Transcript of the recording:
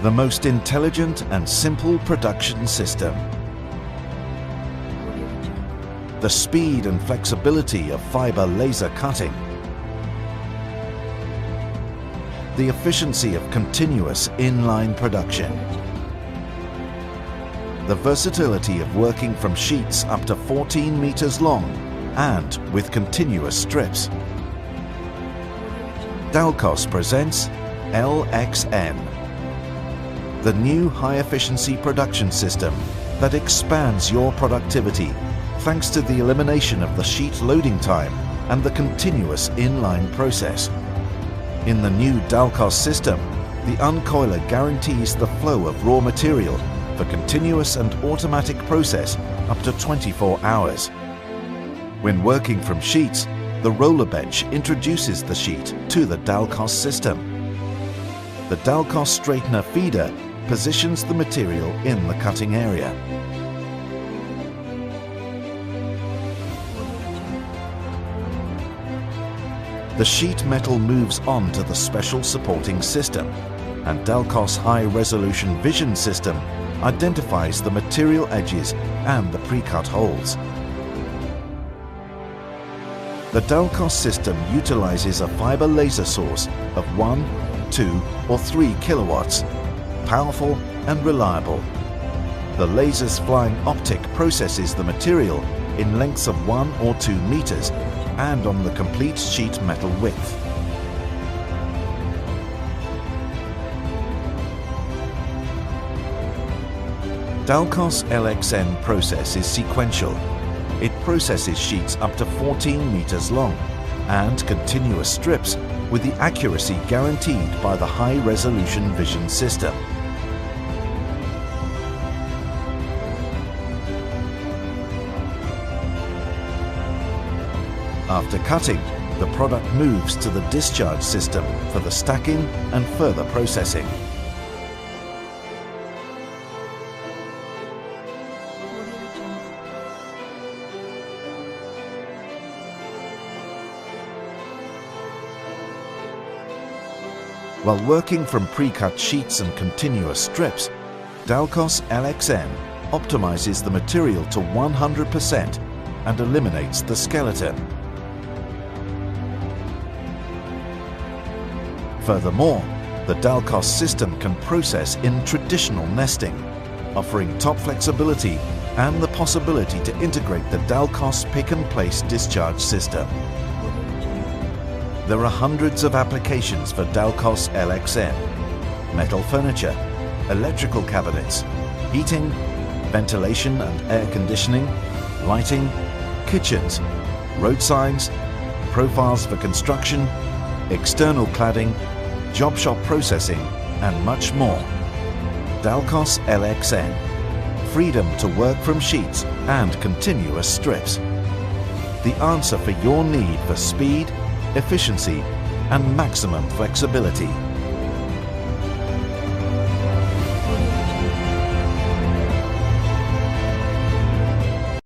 the most intelligent and simple production system. The speed and flexibility of fiber laser cutting. The efficiency of continuous inline production. The versatility of working from sheets up to 14 meters long and with continuous strips. Dalcos presents LXN, the new high-efficiency production system that expands your productivity thanks to the elimination of the sheet loading time and the continuous inline process. In the new Dalcos system, the uncoiler guarantees the flow of raw material for continuous and automatic process up to 24 hours. When working from sheets, the roller bench introduces the sheet to the Dalcos system. The Dalcos straightener feeder positions the material in the cutting area. The sheet metal moves on to the special supporting system, and Dalcos high-resolution vision system identifies the material edges and the pre-cut holes. The Dalcos system utilizes a fiber laser source of 1, 2 or 3 kilowatts, powerful and reliable. The laser's flying optic processes the material in lengths of 1 or 2 meters and on the complete sheet metal width. Dalcos LXN process is sequential. It processes sheets up to 14 meters long and continuous strips with the accuracy guaranteed by the high-resolution vision system. After cutting, the product moves to the discharge system for the stacking and further processing. While working from pre-cut sheets and continuous strips, Dalcos LXN optimizes the material to 100% and eliminates the skeleton. Furthermore, the Dalcos system can process in traditional nesting, offering top flexibility and the possibility to integrate the Dalcos pick-and-place discharge system. There are hundreds of applications for Dalcos LXN: metal furniture, electrical cabinets, heating, ventilation and air conditioning, lighting, kitchens, road signs, profiles for construction, external cladding, job shop processing, and much more. Dalcos LXN. Freedom to work from sheets and continuous strips. The answer for your need for speed, efficiency, and maximum flexibility.